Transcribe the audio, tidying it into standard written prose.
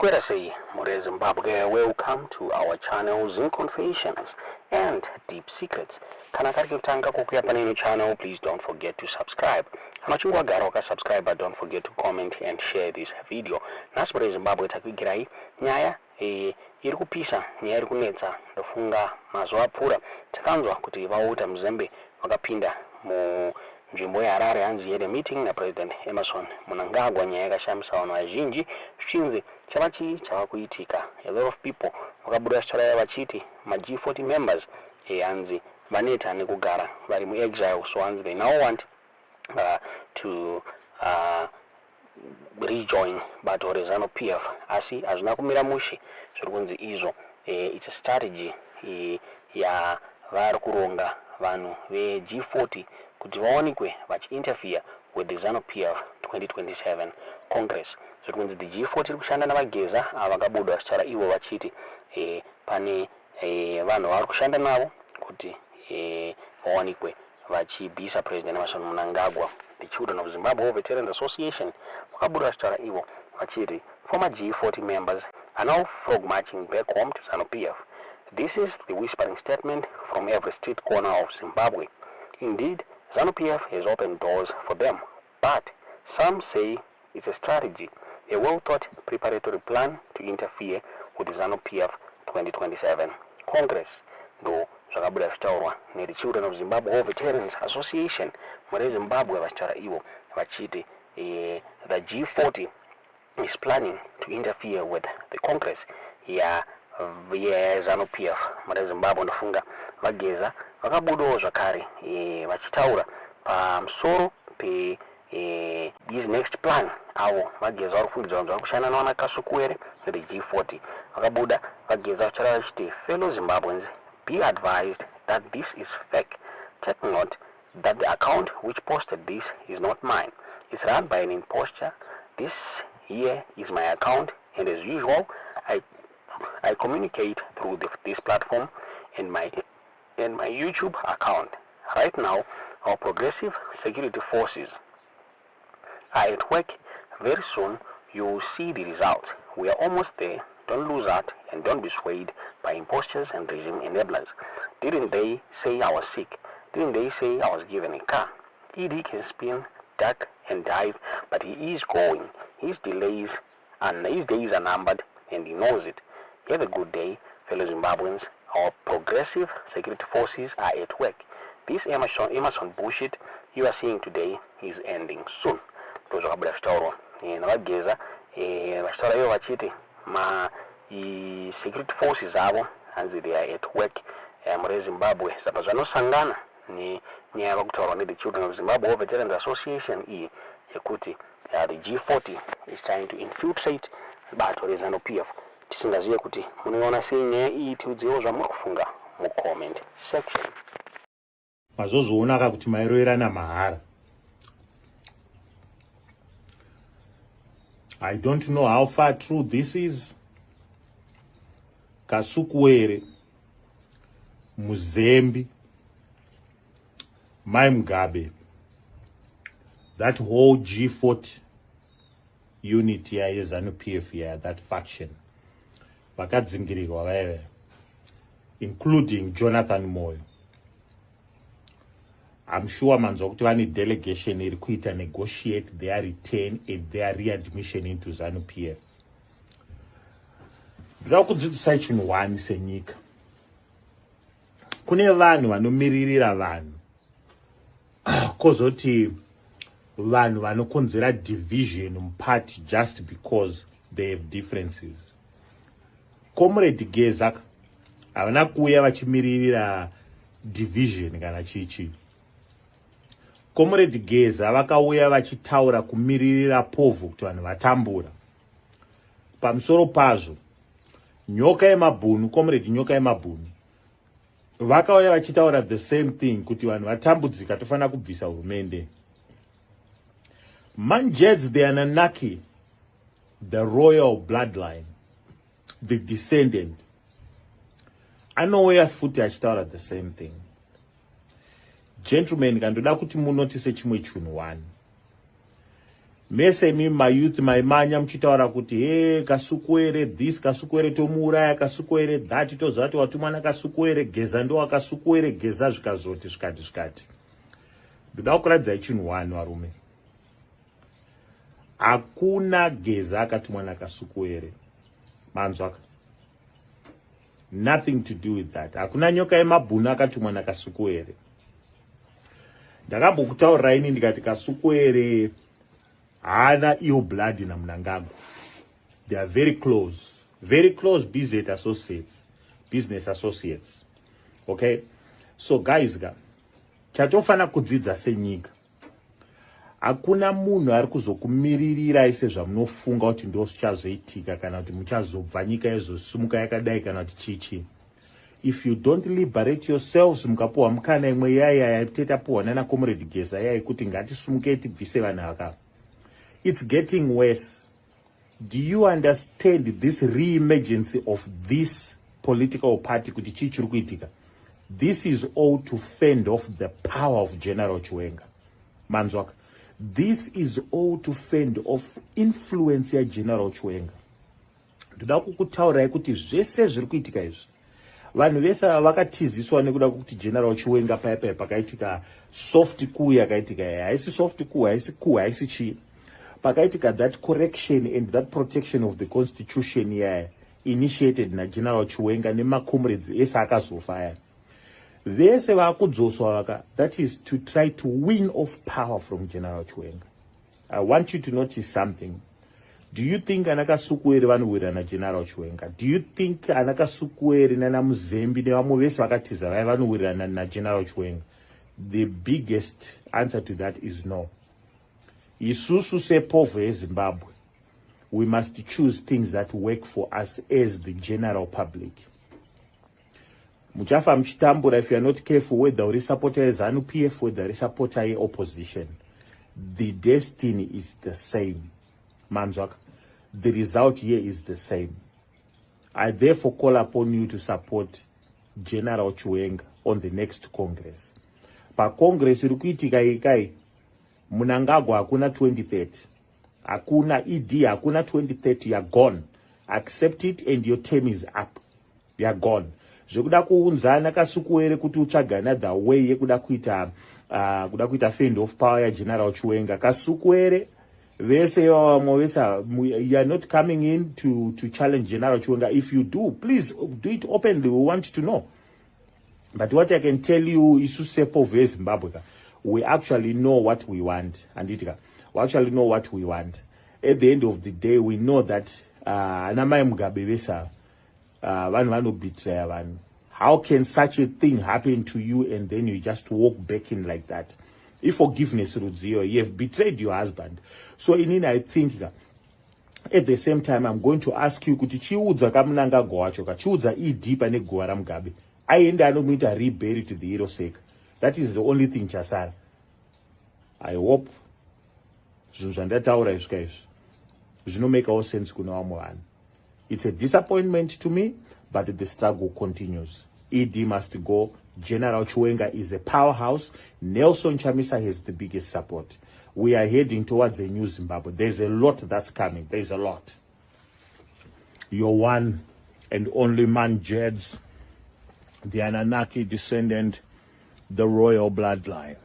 Masquerade say, More Zimbabwe, welcome to our channel Zim Confessions and Deep Secrets. Kana kari kutanga kukuya panini channel, please don't forget to subscribe. Kana chungwa garoka subscribe, but don't forget to comment and share this video. Nasbore Zimbabwe takigirai nyaya iri kupisa, nyaya iri kunetsa ndofunga mazuva apfuura takanzwa kuti vauta mzembi vakapinda mu nzvimbo yaHarare hanzi yede meeting na President Emerson Mnangagwa. Nyaya yakashamisa vanhu vazhinji. Zvichinzi chava kuitika. A lot of people vakabuda story vachiti ma G40 members hanzi vaneta nekugara vari mu exile, so hanzi they now want to rejoin bato rezano PF. Asi hazvina kumira mushe zviri kunzi izvo. It's a strategy ya vari kuronga vanhu ve G40 kuti vaonekwe vachi-interfere with the ZANU-PF 2027 Congress. Zviri kunzi the G40 iri kushanda navageza vakabuda vachitaura ivo vachiti pane vanhu vari kushanda navo kuti vaonekwe vachibvisa President Emerson Mnangagwa. The Children of Zimbabwe Veterans Association vakabuda vachitaura ivo vachiti former G40 members are now frog marching back home to ZANU-PF. This is the whispering statement from every street corner of Zimbabwe. Indeed, ZANU-PF has opened doors for them, but some say it's a strategy, a well-thought preparatory plan to interfere with the ZANU-PF 2027 Congress. Though zvakabuda zvitaurwa the Children of Zimbabwe Veterans Association muri Zimbabwe vachitaura ivo vachiti the G40 is planning to interfere with the Congress ZANU-PF muri Zimbabwe. Ndofunga vageza vakabudawo zvakare vachitaura pamusoro pe his next plan avo vageza vari kufungidzwa kuti vari kushanda navana Kasukuwere the G40 vakabuda vageza vachitaura vachiti fellow Zimbabweans, be advised that this is fake. Take note that the account which posted this is not mine. It's run by an impostor. This here is my account, and as usual I communicate through this platform and my YouTube account. Right now, our progressive security forces are at work. Very soon, you will see the results. We are almost there. Don't lose heart and don't be swayed by imposters and regime enablers. Didn't they say I was sick? Didn't they say I was given a car? ED can spin, duck and dive, but he is going. His days are numbered, and he knows it. Have a good day, fellow Zimbabweans. Our progressive security forces are at work. This Emerson bullshit you are seeing today is ending soon. Those are Vitaurwa navageza vachitaura ivo vachiti ma security forces avo hanzi they are at work muri Zimbabwe. Saka zvanosangana nenyaya yava kutaurwa the Children of Zimbabwe Veterans Association iyi yekuti the G40 is trying to infiltrate bato rezANU-PF. Tisingazive kuti munoona sei nyaya iyi. Tiudzewo zvamuri kufunga mucomment section. Mazozviona kuti mairoverana mahara. I don't know how far true this is. Kasukuwere, mzembi, Mugabe, that whole G40 unit here is ZANU-PF here, that faction. Vakadzingirwa vaive, including Jonathan Moyo. I'm sure manzwa kuti vane delegation iri kuita negotiate their return and their readmission into ZANU-PF. Ndinoda kudzidzisai chinhu one senyika. Kune vanhu vanomiririra vanhu kozoti vanhu vanokonzera division mupati just because they have differences. Comrade Geza havana kuuya vachimiririra division kana chichi. Comrade Geza vakauya vachitaura kumiririra povu kuti vanhu vatambura. Pamusoro pazvo, nyoka yemabhunu, Comrade nyoka yemabhunu, vakauya vachitaura the same thing kuti vanhu vatambudzika tofanira kubvisa hurumende. Manjeds the Anunnaki, the royal bloodline, the descendant, anouya futi achitaura the same thing. Gentlemen, kandoda kuti munotice chimwe chinhu one. mese mi mayouth maimanya muchitaura kuti he kasukuere this kasukuere tomuuraya kasukuere that toziva kuti watumwana kasukuere Geza ndo wakasukuere Geza zvikazoti zvikati ndoda kuradzai chinhu wani varume hakuna Geza akatumwana kasukuere manzwaka nothing to do with that hakuna nyoka yemabhunu akatumwana kasukuere ndakambokutaurirai ini ndikati kasukuere haana ill blood naMnangagwa. They are very close business associates. Okay, so guys, chatofana kudzidza senyika hakuna munhu ari kuzokumiririra ise zvamunofunga kuti ndo zvichazoitika kana kuti muchazobva nyika yezosimuka yakadai kana kuti chichi. If you don't liberate yourselves mukapuhwa mukana imwe yaya yatetapuhwa nana comrade Geza yai kuti ngatisumuke tibvise vanhu aka. It's getting worse. Do you understand this re-emergence of this political party kuti chichiri kuitika? This is all to fend off the power of General Chiwenga. Manzwaka. This is all to fend off influence ya General Chiwenga. Ndoda kukutaurirai kuti zvese zviri kuitika izvi vanhu vese vakatiziswa nekuda kuti General Chiwenga paya pakaitika soft coup yakaitika haisi soft coup haisi coup haisi chii pakaitika that correction and that protection of the constitution initiated na General Chiwenga nemacomrades ese akazofa aya vese vakudzoswa vaka that is to try to win off power from General Chiwenga. I want you to notice something. Do you think anakasukuere vanowira na General Chiwenga? Do you think anakasukuere nana mzembi nevamwe vese vakatiza vanowira na General Chiwenga? The biggest answer to that is no. Isusu sepovo yeZimbabwe, we must choose things that work for us as the general public. Muchafa mchitambura if you are not careful whether uri supporter ZANU PF whether uri supporter opposition. The destiny is the same. Manzwaka. The result here is the same. I therefore call upon you to support General Chiwenga on the next Congress. Pa Congress irikuitika ikai Mnangagwa hakuna 2030. Hakuna ED, hakuna 2030, you're gone. Accept it and your term is up. You're gone. Zvekuda kuunzana kasukuere kuti utsvaga another way yekuda kuita fend off power ya General Chiwenga. Kasukuere vese vamwe vese you are not coming in to challenge General Chiwenga. If you do, please do it openly. We want to know. But what I can tell you is Sepo v Zimbabwe. We actually know what we want. Anditika. We actually know what we want. At the end of the day, we know that Anamai Mugabe vesa vanu betray vanhu. How can such a thing happen to you and then you just walk back in like that? If forgiveness, Rudzio, you have betrayed your husband. So in I think that at the same time, I'm going to ask you, kuti chiudza kaMnangagwa wacho chiudza ED pane gowa raMugabe. Aenda anomuita rebury to the hero sake. That is the only thing chasara. I hope zvinhu zvandataura izvi izvi zvinomake sense kuna vamwe vanhu. It's a disappointment to me, but the struggle continues. ED must go. General Chiwenga is a powerhouse. Nelson Chamisa has the biggest support. We are heading towards a new Zimbabwe. There's a lot that's coming. There's a lot. Your one and only man, Jeds, the Anunnaki descendant, the royal bloodline.